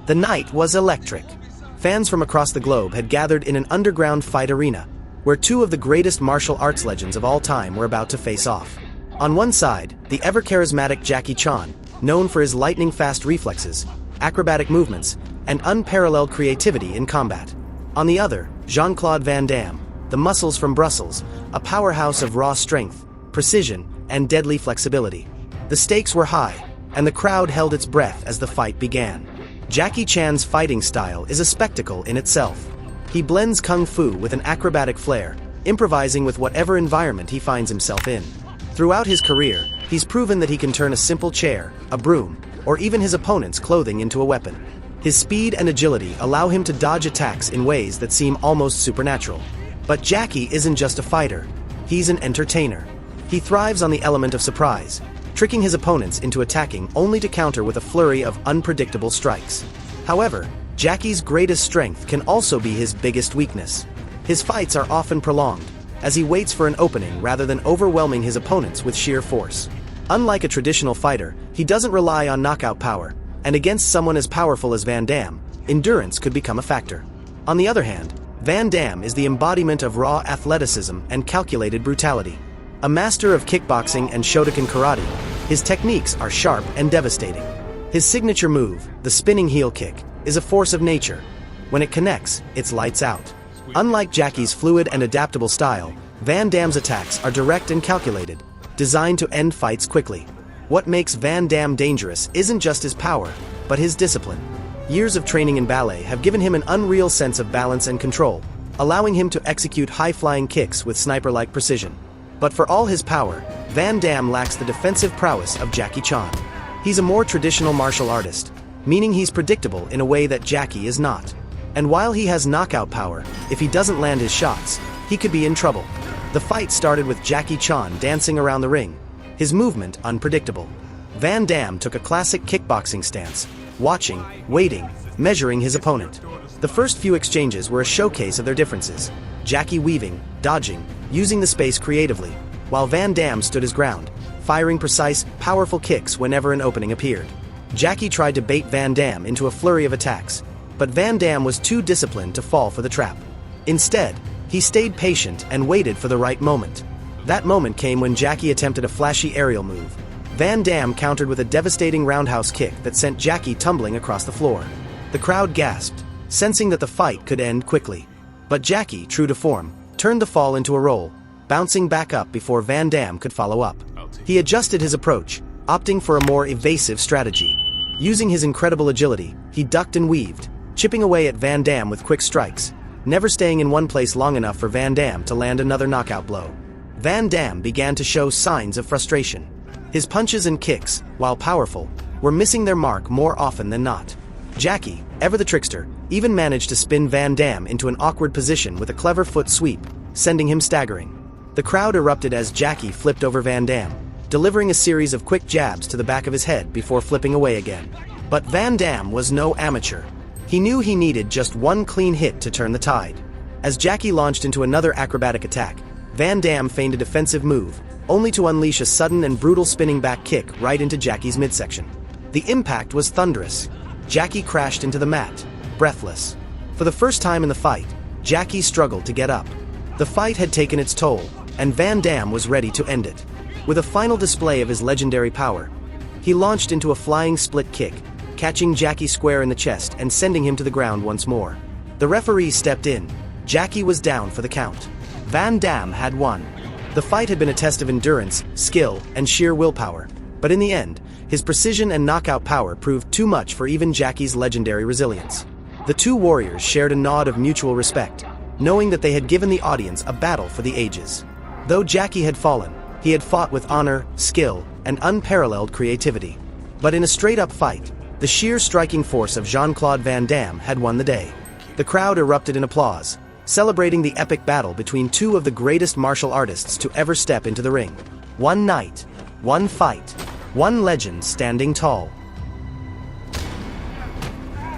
The night was electric. Fans from across the globe had gathered in an underground fight arena, where two of the greatest martial arts legends of all time were about to face off. On one side, the ever-charismatic Jackie Chan, known for his lightning-fast reflexes, acrobatic movements, and unparalleled creativity in combat. On the other, Jean-Claude Van Damme, the muscles from Brussels, a powerhouse of raw strength, precision, and deadly flexibility. The stakes were high, and the crowd held its breath as the fight began. Jackie Chan's fighting style is a spectacle in itself. He blends kung fu with an acrobatic flair, improvising with whatever environment he finds himself in. Throughout his career, he's proven that he can turn a simple chair, a broom, or even his opponent's clothing into a weapon. His speed and agility allow him to dodge attacks in ways that seem almost supernatural. But Jackie isn't just a fighter, he's an entertainer. He thrives on the element of surprise, tricking his opponents into attacking only to counter with a flurry of unpredictable strikes. However, Jackie's greatest strength can also be his biggest weakness. His fights are often prolonged, as he waits for an opening rather than overwhelming his opponents with sheer force. Unlike a traditional fighter, he doesn't rely on knockout power, and against someone as powerful as Van Damme, endurance could become a factor. On the other hand, Van Damme is the embodiment of raw athleticism and calculated brutality. A master of kickboxing and Shodokan karate, his techniques are sharp and devastating. His signature move, the spinning heel kick, is a force of nature. When it connects, it's lights out. Unlike Jackie's fluid and adaptable style, Van Damme's attacks are direct and calculated, designed to end fights quickly. What makes Van Damme dangerous isn't just his power, but his discipline. Years of training in ballet have given him an unreal sense of balance and control, allowing him to execute high-flying kicks with sniper-like precision. But for all his power, Van Damme lacks the defensive prowess of Jackie Chan. He's a more traditional martial artist, meaning he's predictable in a way that Jackie is not. And while he has knockout power, if he doesn't land his shots, he could be in trouble. The fight started with Jackie Chan dancing around the ring, his movement unpredictable. Van Damme took a classic kickboxing stance, watching, waiting, measuring his opponent. The first few exchanges were a showcase of their differences, Jackie weaving, dodging, using the space creatively, while Van Damme stood his ground, firing precise, powerful kicks whenever an opening appeared. Jackie tried to bait Van Damme into a flurry of attacks, but Van Damme was too disciplined to fall for the trap. Instead, he stayed patient and waited for the right moment. That moment came when Jackie attempted a flashy aerial move. Van Damme countered with a devastating roundhouse kick that sent Jackie tumbling across the floor. The crowd gasped, sensing that the fight could end quickly. But Jackie, true to form, turned the fall into a roll, bouncing back up before Van Damme could follow up. He adjusted his approach, opting for a more evasive strategy. Using his incredible agility, he ducked and weaved, chipping away at Van Damme with quick strikes, never staying in one place long enough for Van Damme to land another knockout blow. Van Damme began to show signs of frustration. His punches and kicks, while powerful, were missing their mark more often than not. Jackie, ever the trickster, even managed to spin Van Damme into an awkward position with a clever foot sweep, sending him staggering. The crowd erupted as Jackie flipped over Van Damme, delivering a series of quick jabs to the back of his head before flipping away again. But Van Damme was no amateur. He knew he needed just one clean hit to turn the tide. As Jackie launched into another acrobatic attack, Van Damme feigned a defensive move, only to unleash a sudden and brutal spinning back kick right into Jackie's midsection. The impact was thunderous. Jackie crashed into the mat, breathless. For the first time in the fight, Jackie struggled to get up. The fight had taken its toll, and Van Damme was ready to end it. With a final display of his legendary power, he launched into a flying split kick, catching Jackie square in the chest and sending him to the ground once more. The referee stepped in. Jackie was down for the count. Van Damme had won. The fight had been a test of endurance, skill, and sheer willpower, but in the end, his precision and knockout power proved too much for even Jackie's legendary resilience. The two warriors shared a nod of mutual respect, knowing that they had given the audience a battle for the ages. Though Jackie had fallen, he had fought with honor, skill, and unparalleled creativity. But in a straight-up fight, the sheer striking force of Jean-Claude Van Damme had won the day. The crowd erupted in applause, celebrating the epic battle between two of the greatest martial artists to ever step into the ring. One night, one fight, one legend standing tall.